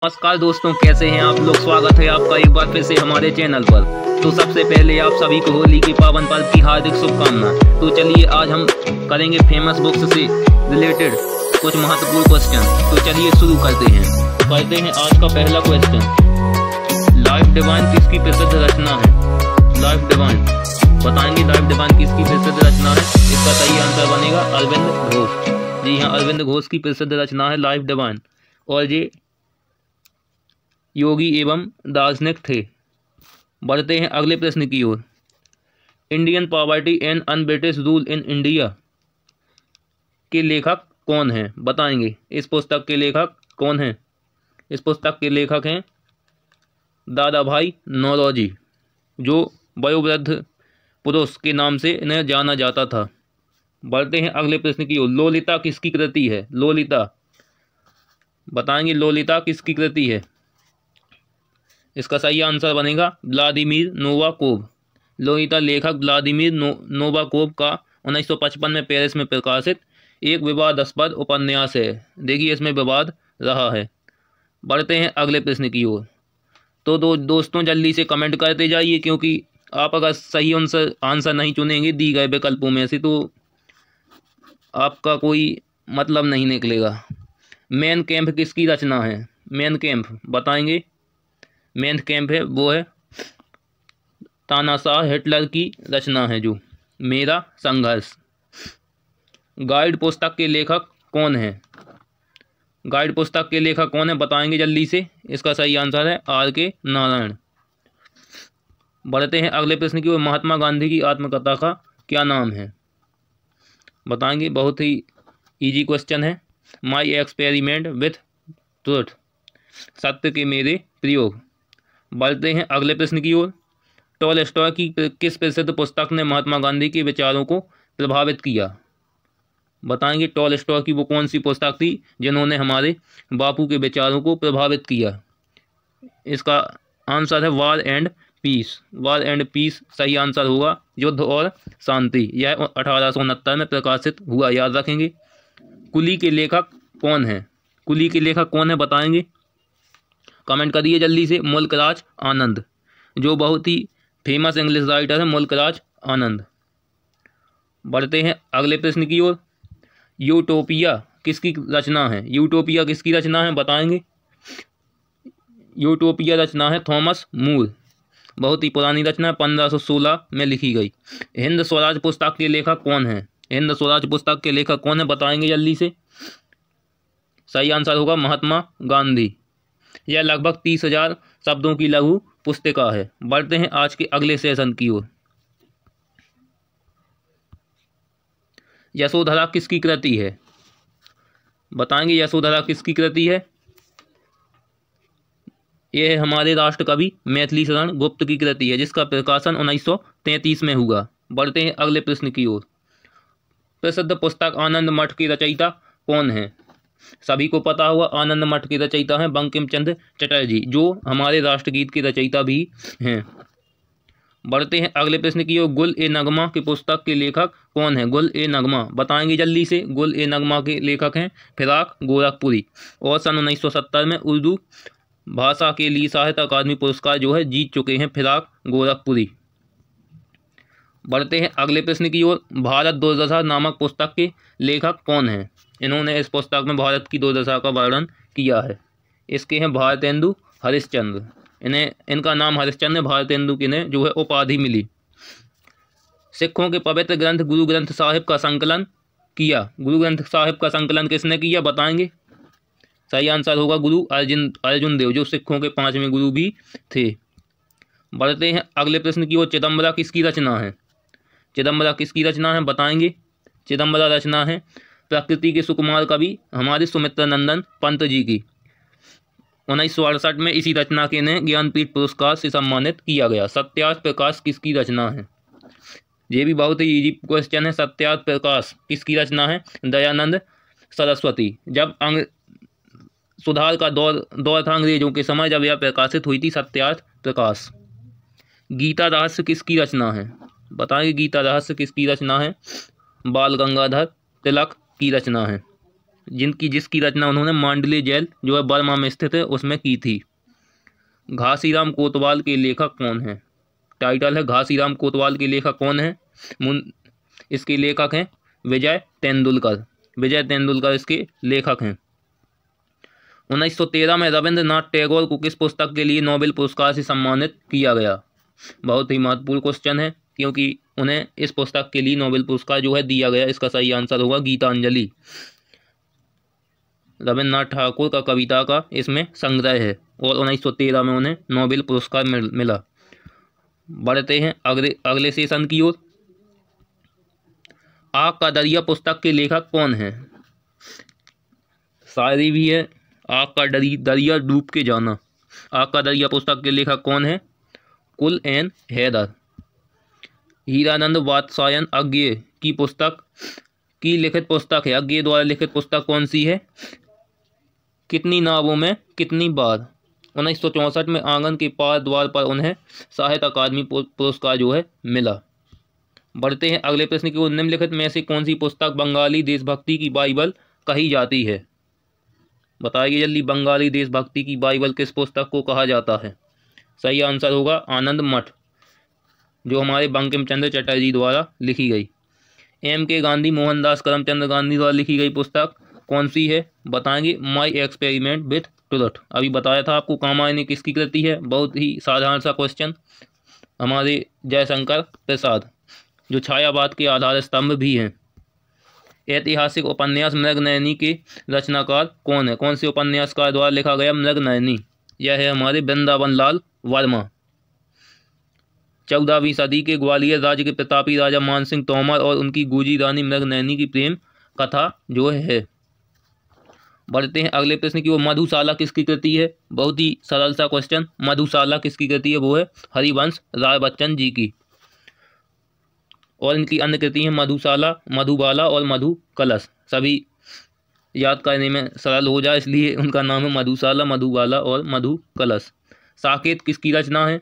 नमस्कार दोस्तों, कैसे हैं आप लोग। स्वागत है आपका एक बार फिर से हमारे चैनल पर। तो सबसे पहले आप सभी को होली के पावन पर्व की हार्दिक शुभकामनाएं। तो चलिए आज हम करेंगे फेमस बुक्स से रिलेटेड कुछ महत्वपूर्ण क्वेश्चन। तो चलिए शुरू करते हैं। आज का पहला क्वेश्चन, लाइफ डिवाइन किसकी प्रसिद्ध रचना है। लाइफ डिवाइन बताएंगे, लाइफ डिवाइन किसकी प्रसिद्ध रचना है। इसका सही आंसर बनेगा अरविंद घोष। जी हाँ, अरविंद घोष की प्रसिद्ध रचना है लाइफ डिवाइन, और ये योगी एवं दार्शनिक थे। बढ़ते हैं अगले प्रश्न की ओर। Indian poverty and un British rule in India के लेखक कौन हैं, बताएंगे। इस पुस्तक के लेखक कौन हैं। इस पुस्तक के लेखक हैं दादा भाई नौरोजी, जो वयोवृद्ध पुरुष के नाम से इन्हें जाना जाता था। बढ़ते हैं अगले प्रश्न की ओर। लोलिता किसकी कृति है। लोलिता बताएंगे, लोलिता किसकी कृति है। इसका सही आंसर बनेगा व्लादिमीर नोवाकोव। लोलिता लेखक व्लादिमीर नोवाकोव का 1955 में पेरिस में प्रकाशित एक विवादास्पद उपन्यास है। देखिए, इसमें विवाद रहा है। बढ़ते हैं अगले प्रश्न की ओर। तो दोस्तों जल्दी से कमेंट करते जाइए, क्योंकि आप अगर सही आंसर नहीं चुनेंगे दी गए विकल्पों में से तो आपका कोई मतलब नहीं निकलेगा। मेन कैंप किसकी रचना है। मेन कैंप बताएंगे। मेन कैंप है वो है तानाशाह हिटलर की रचना है, जो मेरा संघर्ष। गाइड पुस्तक के लेखक कौन है। गाइड पुस्तक के लेखक कौन है, बताएंगे जल्दी से। इसका सही आंसर है R.K. नारायण। बढ़ते हैं अगले प्रश्न की ओर। महात्मा गांधी की आत्मकथा का क्या नाम है, बताएंगे। बहुत ही इजी क्वेश्चन है। माई एक्सपेरिमेंट विथ ट्रुथ, सत्य के मेरे प्रयोग। बढ़ते हैं अगले प्रश्न की ओर। टॉलस्टॉय की किस प्रसिद्ध पुस्तक ने महात्मा गांधी के विचारों को प्रभावित किया, बताएंगे। टॉलस्टॉय की वो कौन सी पुस्तक थी जिन्होंने हमारे बापू के विचारों को प्रभावित किया। इसका आंसर है war and peace. War and peace सही आंसर होगा, युद्ध और शांति। यह 1869 में प्रकाशित हुआ, याद रखेंगे। कुली के लेखक कौन है। कुली के लेखक कौन है, बताएंगे। कमेंट करिए जल्दी से। मुल्कराज आनंद, जो बहुत ही फेमस इंग्लिश राइटर है, मुल्कराज आनंद। बढ़ते हैं अगले प्रश्न की ओर। यूटोपिया किसकी रचना है। यूटोपिया किसकी रचना है, बताएंगे। यूटोपिया रचना है थॉमस मूर। बहुत ही पुरानी रचना है, 1516 में लिखी गई। हिंद स्वराज पुस्तक के लेखक कौन है। हिंद स्वराज पुस्तक के लेखक कौन है, बताएंगे जल्दी से। सही आंसर होगा महात्मा गांधी। यह लगभग 30,000 शब्दों की लघु पुस्तिका है। बढ़ते हैं आज के अगले सेशन की ओर। यशोधरा किसकी कृति है, बताएंगे। यशोधरा किसकी कृति है। यह है हमारे राष्ट्र कवि मैथिली शरण गुप्त की कृति है, जिसका प्रकाशन 1933 में हुआ। बढ़ते हैं अगले प्रश्न की ओर। प्रसिद्ध पुस्तक आनंद मठ की रचयिता कौन है। सभी को पता हुआ आनंद मठ के रचयिता हैं बंकिम चंद्र चटर्जी, जो हमारे राष्ट्रगीत के रचयिता भी हैं। बढ़ते हैं अगले प्रश्न की ओर। गुल ए नगमा की पुस्तक के लेखक कौन है। गुल ए नगमा बताएंगे जल्दी से। गुल ए नगमा के लेखक हैं फिराक गोरखपुरी, और सन 1970 में उर्दू भाषा के लिए साहित्य अकादमी पुरस्कार जो है जीत चुके हैं फिराक गोरखपुरी। बढ़ते हैं अगले प्रश्न की ओर। भारत दुर्दशा नामक पुस्तक के लेखक कौन हैं। इन्होंने इस पुस्तक में भारत की दुर्दशा का वर्णन किया है। इसके हैं भारतेंदु हरिश्चंद्र। इनका नाम हरिश्चंद्र भारतेंदु की ने जो है उपाधि मिली। सिखों के पवित्र ग्रंथ गुरु ग्रंथ साहिब का संकलन किया। गुरु ग्रंथ साहिब का संकलन किसने किया, बताएंगे। सही आंसर होगा गुरु अर्जुन देव, जो सिखों के 5वें गुरु भी थे। बढ़ते हैं अगले प्रश्न की ओर। चिदम्बरा किसकी रचना है। चिदम्बरा किसकी रचना है, बताएंगे। चिदम्बरा रचना है प्रकृति के सुकुमार कवि हमारे सुमित्रा नंदन पंत जी की। 1968 में इसी रचना के ने ज्ञानपीठ पुरस्कार से सम्मानित किया गया। सत्यार्थ प्रकाश किसकी रचना है। ये भी बहुत ही इजी क्वेश्चन है। सत्यार्थ प्रकाश किसकी रचना है, दयानंद सरस्वती। जब सुधार का दौर था अंग्रेजों के समय, जब यह प्रकाशित हुई थी सत्यार्थ प्रकाश। गीता रहस्य किसकी रचना है, बताएंगे। गीता रहस्य किसकी रचना है, बाल गंगाधर तिलक की रचना है। जिसकी रचना उन्होंने मांडले जेल जो है बर्मा में स्थित है उसमें की थी। घासीराम कोतवाल के लेखक कौन हैं? टाइटल है घासीराम कोतवाल के लेखक कौन हैं? इसके लेखक हैं विजय तेंदुलकर। विजय तेंदुलकर इसके लेखक हैं। 1913 में रविंद्रनाथ टैगोर को किस पुस्तक के लिए नोबेल पुरस्कार से सम्मानित किया गया? बहुत ही महत्वपूर्ण क्वेश्चन है, क्योंकि उन्हें इस पुस्तक के लिए नोबेल पुरस्कार जो है दिया गया। इसका सही आंसर होगा गीतांजलि। रविंद्रनाथ ठाकुर का कविता का इसमें संग्रह है और 1913 में उन्हें नोबेल पुरस्कार मिला। बढ़ते हैं अगले सेशन की ओर। आग का दरिया पुस्तक के लेखक कौन हैं? शायरी भी है, आग का दरिया डूब के जाना। आग का दरिया पुस्तक के लेखक कौन है? कुल एन हैदर। हीरानंद वात्स्यायन अज्ञेय की लिखित पुस्तक है। अज्ञेय द्वारा लिखित पुस्तक कौन सी है? कितनी नावों में कितनी बार। 1964 में आंगन के पार द्वार पर उन्हें साहित्य अकादमी पुरस्कार जो है मिला। बढ़ते हैं अगले प्रश्न की ओर। निम्नलिखित में से कौन सी पुस्तक बंगाली देशभक्ति की बाइबल कही जाती है? बताइए जल्दी, बंगाली देशभक्ति की बाइबल किस पुस्तक को कहा जाता है? सही आंसर होगा आनंद मठ, जो हमारे बंकिम चंद्र चटर्जी द्वारा लिखी गई। M.K. गांधी मोहनदास करमचंद गांधी द्वारा लिखी गई पुस्तक कौन सी है? बताएंगे माई एक्सपेरिमेंट विथ ट्रुथ। अभी बताया था आपको कामायनी किसकी कृति है। बहुत ही साधारण सा क्वेश्चन। हमारे जयशंकर प्रसाद, जो छायावाद के आधार स्तंभ भी हैं। ऐतिहासिक उपन्यास मृगनयनी के रचनाकार कौन है? कौन से उपन्यासकार द्वारा लिखा गया मृगनयनी? यह है हमारे वृंदावन लाल वर्मा। 14वीं सदी के ग्वालियर राज्य के प्रतापी राजा मानसिंह तोमर और उनकी गूंजी रानी मृगनयनी की प्रेम कथा जो है। बढ़ते हैं अगले प्रश्न की ओर। मधुशाला किसकी कृति है? बहुत ही सरल सा क्वेश्चन। मधुशाला किसकी कृति है? वो है हरिवंश राय बच्चन जी की। और इनकी अन्य कृति है मधुशाला, मधुबाला और मधु कलश। सभी याद करने में सरल हो जाए इसलिए उनका नाम है मधुशाला, मधुबाला और मधु कलश। साकेत किसकी रचना है?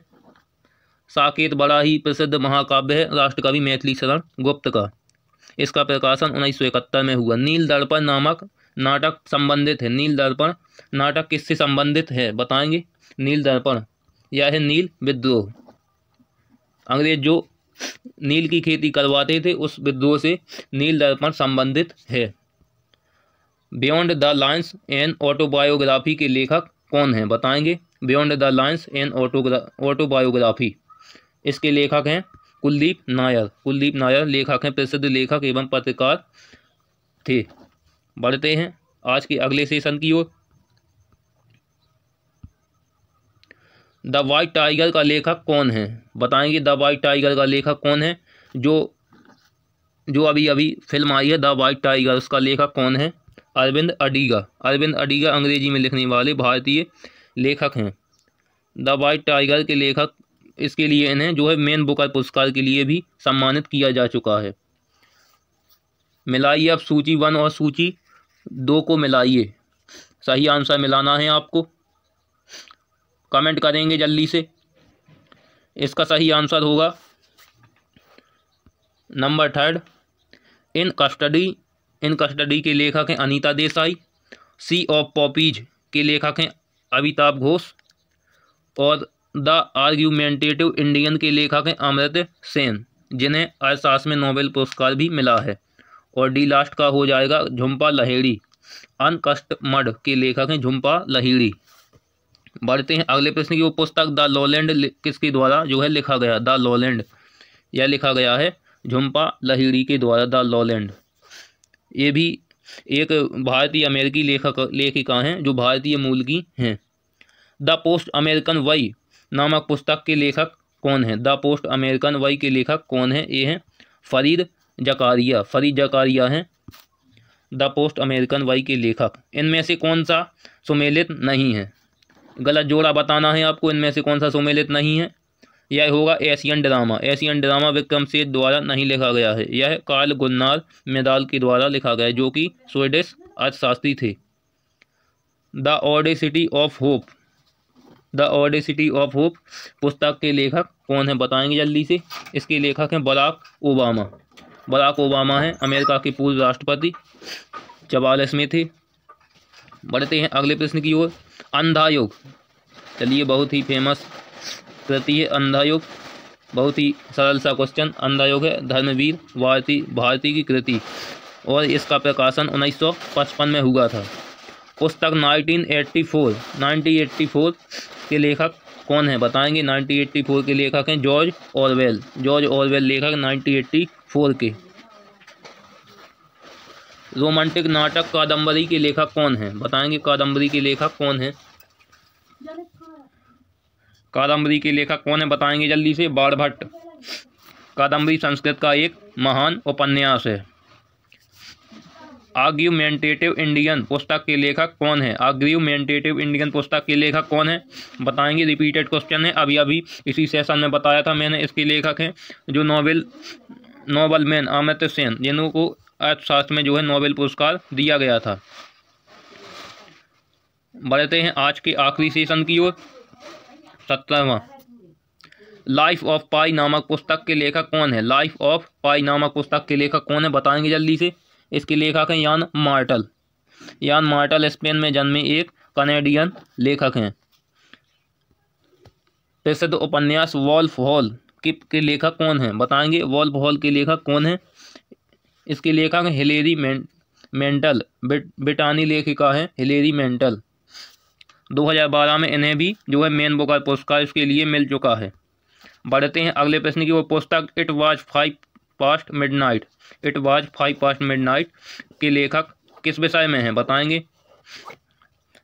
साकेत बड़ा ही प्रसिद्ध महाकाव्य है राष्ट्रकवि मैथिली शरण गुप्त का। इसका प्रकाशन 1971 में हुआ। नील दर्पण नामक नाटक संबंधित है। नील दर्पण नाटक किससे संबंधित है? बताएंगे। नील दर्पण यह है नील विद्रोह। अंग्रेज जो नील की खेती करवाते थे उस विद्रोह से नील दर्पण संबंधित है। Beyond the lines an autobiography के लेखक कौन है? बताएंगे। Beyond the lines an autobiography, इसके लेखक हैं कुलदीप नायर। कुलदीप नायर लेखक हैं, प्रसिद्ध लेखक एवं पत्रकार थे। बढ़ते हैं आज के अगले सेशन की ओर। द वाइट टाइगर का लेखक कौन है? बताएंगे। द वाइट टाइगर का लेखक कौन है? जो अभी अभी फिल्म आई है द वाइट टाइगर, उसका लेखक कौन है? अरविंद अडिगा। अरविंद अडिगा अंग्रेजी में लिखने वाले भारतीय लेखक हैं। द वाइट टाइगर के लेखक, इसके लिए इन्हें जो है मेन बुकर पुरस्कार के लिए भी सम्मानित किया जा चुका है। मिलाइए अब सूची 1 और सूची 2 को मिलाइए। सही आंसर मिलाना है आपको। कमेंट करेंगे जल्दी से। इसका सही आंसर होगा नंबर 3 इन कस्टडी के लेखक हैं अनीता देसाई। सी ऑफ पॉपीज के लेखक हैं अमिताभ घोष। और द आर्ग्यूमेंटेटिव इंडियन के लेखक हैं अमर्त्य सेन, जिन्हें अर्थशास्त्र में नोबेल पुरस्कार भी मिला है। और डी लास्ट का हो जाएगा झुम्पा लाहिड़ी। अनकस्टमड के लेखक हैं झुम्पा लाहिड़ी। बढ़ते हैं अगले प्रश्न की। वो पुस्तक द लॉलैंड किसके द्वारा जो है लिखा गया? द लॉलैंड यह लिखा गया है झुम्पा लाहिड़ी के द्वारा। द लॉलैंड ये भी एक भारतीय अमेरिकी लेखिका हैं जो भारतीय मूल की हैं। द पोस्ट अमेरिकन वॉय नामक पुस्तक के लेखक कौन है? द पोस्ट अमेरिकन वॉय के लेखक कौन है? ये हैं फरीद जकारिया। फरीद जकारिया हैं द पोस्ट अमेरिकन वॉय के लेखक। इनमें से कौन सा सुमेलित नहीं है? गलत जोड़ा बताना है आपको। इनमें से कौन सा सुमेलित नहीं है? यह होगा Asian drama. Asian drama Vikram Seth द्वारा नहीं लिखा गया है। यह कार्ल गुन्नार मेदाल के द्वारा लिखा गया है, जो कि स्वीडिश अर्थशास्त्री थे। The audacity of hope. The audacity of hope पुस्तक के लेखक कौन है? बताएंगे जल्दी से। इसके लेखक हैं बराक ओबामा। बराक ओबामा हैं अमेरिका के पूर्व राष्ट्रपति, 44 में थे। बढ़ते हैं अगले प्रश्न की ओर। अंधा युग, चलिए बहुत ही फेमस कृति है अंधा युग, बहुत ही सरल सा क्वेश्चन। अंधा युग है धर्मवीर भारती की कृति और इसका प्रकाशन 1955 में हुआ था। पुस्तक 1984 के लेखक कौन है बताएंगे। 1984 के लेखक हैं जॉर्ज ऑरवेल लेखक 1984 के। रोमांटिक नाटक कादम्बरी के लेखक कौन है बताएंगे। कादम्बरी के लेखक कौन है। कादम्बरी के लेखक कौन है बताएंगे जल्दी से। बाणभट्ट। कादम्बरी संस्कृत का एक महान उपन्यास है। आर्ग्यूमेंटेटिव इंडियन पुस्तक के लेखक कौन है। आर्ग्यूमेंटेटिव इंडियन पुस्तक के लेखक कौन है बताएंगे। रिपीटेड क्वेश्चन है, अभी इसी सेशन में बताया था मैंने। इसके लेखक हैं जो नोबल मैन अमर्त्य सेन, जिनको अर्थशास्त्र में जो है नोबेल पुरस्कार दिया गया था। बढ़ते हैं आज के आखिरी सेशन की ओर। 17वां। लाइफ ऑफ पाई नामक पुस्तक के लेखक कौन है। लाइफ ऑफ पाई नामक पुस्तक के लेखक कौन है बताएंगे जल्दी से। इसके लेखक हैं यान मार्टल स्पेन में जन्मे एक कनेडियन लेखक हैं। प्रसिद्ध उपन्यास वॉल्फ हॉल के लेखक कौन हैं बताएंगे। वॉल्फ हॉल के लेखक कौन है। इसके लेखक हैं हिलेरी मेंटल, ब्रिटानी लेखिका है हिलेरी मेंटल। 2012 में इन्हें भी जो है मैन बुकर पुरस्कार इसके लिए मिल चुका है। बढ़ते हैं अगले प्रश्न की वो। पुस्तक इट वाज 5 पास्ट मिडनाइट के लेखक किस विषय में है बताएंगे।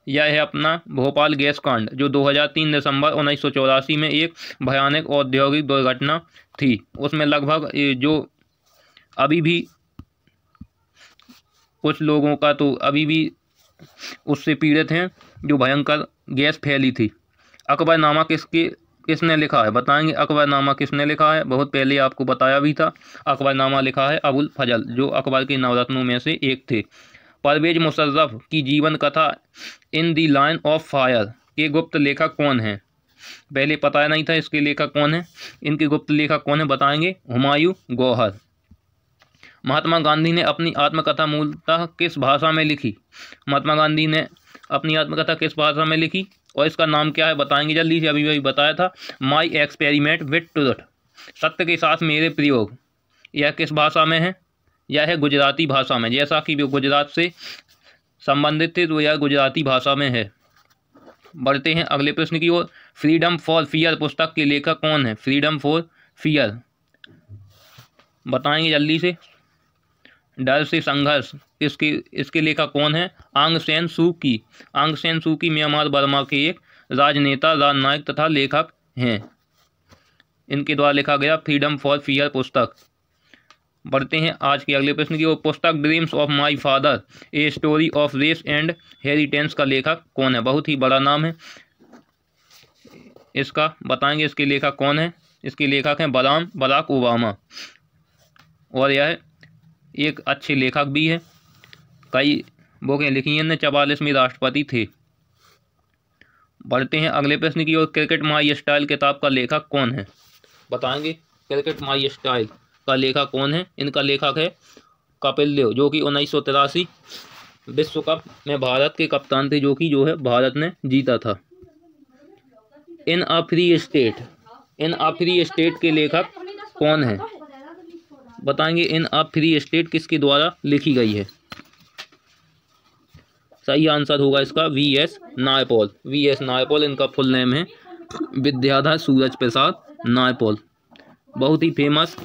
यह है अपना भोपाल गैस कांड, जो 2003 दिसंबर 1984 में एक भयानक औद्योगिक दुर्घटना थी। उसमें लगभग जो अभी भी कुछ लोगों का तो अभी भी उससे पीड़ित हैं, जो भयंकर गैस फैली थी। अकबरनामा किसने लिखा है बताएंगे। अकबरनामा किसने लिखा है। बहुत पहले आपको बताया भी था। अकबरनामा लिखा है अबुल फजल, जो अकबर के नवरत्नों में से एक थे। परवेज मुशर्रफ की जीवन कथा इन दी लाइन ऑफ फायर के गुप्त लेखक कौन है। पहले पता नहीं था इसके लेखक कौन है। इनके गुप्त लेखक कौन है बताएंगे। हुमायूं गौहर। महात्मा गांधी ने अपनी आत्मकथा मूलतः किस भाषा में लिखी। महात्मा गांधी ने अपनी आत्मकथा किस भाषा में लिखी और इसका नाम क्या है बताएंगे जल्दी से। अभी बताया था माई एक्सपेरिमेंट विथ ट्रुथ, सत्य के साथ मेरे प्रयोग। यह किस भाषा में है। यह है गुजराती भाषा में। जैसा कि वो गुजरात से संबंधित थे तो यह गुजराती भाषा में है। बढ़ते हैं अगले प्रश्न की ओर। फ्रीडम फॉर फियर पुस्तक के लेखक कौन है। फ्रीडम फॉर फियर बताएंगे जल्दी से। डर से संघर्ष इसके लेखक कौन है। आंग सैन सू की म्यांमार बर्मा के एक राजनेता, राजनायक तथा लेखक हैं। इनके द्वारा लिखा गया फ्रीडम फॉर फियर पुस्तक। बढ़ते हैं आज के अगले प्रश्न की ओर। पुस्तक dreams of my father a story of race and inheritance का लेखक कौन है। बहुत ही बड़ा नाम है इसका, बताएंगे इसके लेखक कौन है। इसके लेखक हैं बराक ओबामा और यह एक अच्छे लेखक भी है। कई बुकें लिखी हैं, 44वें राष्ट्रपति थे। बढ़ते हैं अगले प्रश्न की ओर। क्रिकेट माई स्टाइल किताब का लेखक कौन है बताएंगे। क्रिकेट माई स्टाइल का लेखक कौन है। इनका लेखक है कपिल देव, जो कि 1983 विश्व कप में भारत के कप्तान थे, जो है भारत ने जीता था। इन अ फ्री स्टेट के लेखक कौन है बताएंगे। इन अ फ्री स्टेट किसके द्वारा लिखी गई है। सही आंसर होगा इसका वी.एस. नायपॉल इनका फुल नेम है। विद्याधर सूरज प्रसाद नायपॉल बहुत ही फेमस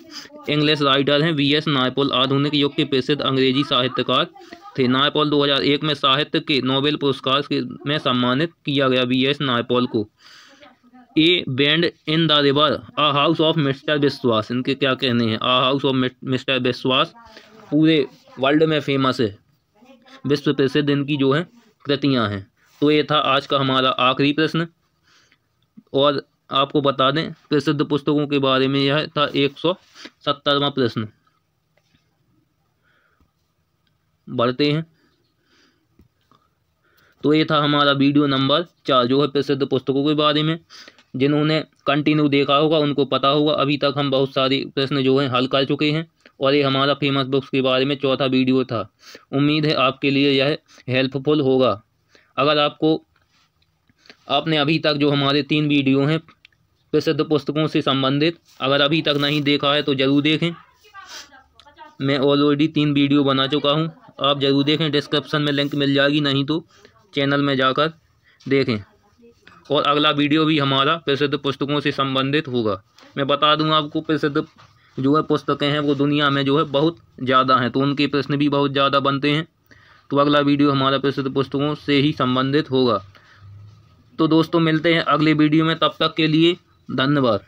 इंग्लिश राइटर हैं। वी.एस. नायपॉल आधुनिक युग के प्रसिद्ध अंग्रेजी साहित्यकार थे। नायपॉल 2001 में साहित्य के नोबेल पुरस्कार में सम्मानित किया गया वी.एस. नायपॉल को। A band in the river a house of mister विश्वास, इनके क्या कहने हैं। अ हाउस ऑफ मिस्टर विश्वास पूरे वर्ल्ड में फेमस है, विश्व प्रसिद्ध इनकी जो है कृतियां हैं। तो ये था आज का हमारा आखिरी प्रश्न। और आपको बता दें प्रसिद्ध पुस्तकों के बारे में, यह था 170वां प्रश्न। बढ़ते हैं। तो ये था हमारा वीडियो नंबर 4, जो है प्रसिद्ध पुस्तकों के बारे में। जिन्होंने कंटिन्यू देखा होगा उनको पता होगा अभी तक हम बहुत सारे प्रश्न जो हैं हल कर चुके हैं, और ये हमारा फेमस बुक्स के बारे में चौथा वीडियो था। उम्मीद है आपके लिए यह हेल्पफुल होगा। अगर आपने अभी तक जो हमारे 3 वीडियो हैं प्रसिद्ध पुस्तकों से संबंधित, अगर अभी तक नहीं देखा है तो ज़रूर देखें। मैं ऑलरेडी 3 वीडियो बना चुका हूं, आप ज़रूर देखें। डिस्क्रिप्शन में लिंक मिल जाएगी, नहीं तो चैनल में जाकर देखें। और अगला वीडियो भी हमारा प्रसिद्ध पुस्तकों से संबंधित होगा। मैं बता दूं आपको, प्रसिद्ध जो है पुस्तकें हैं वो दुनिया में जो है बहुत ज़्यादा हैं, तो उनके प्रश्न भी बहुत ज़्यादा बनते हैं। तो अगला वीडियो हमारा प्रसिद्ध पुस्तकों से ही संबंधित होगा। तो दोस्तों मिलते हैं अगले वीडियो में, तब तक के लिए धन्यवाद।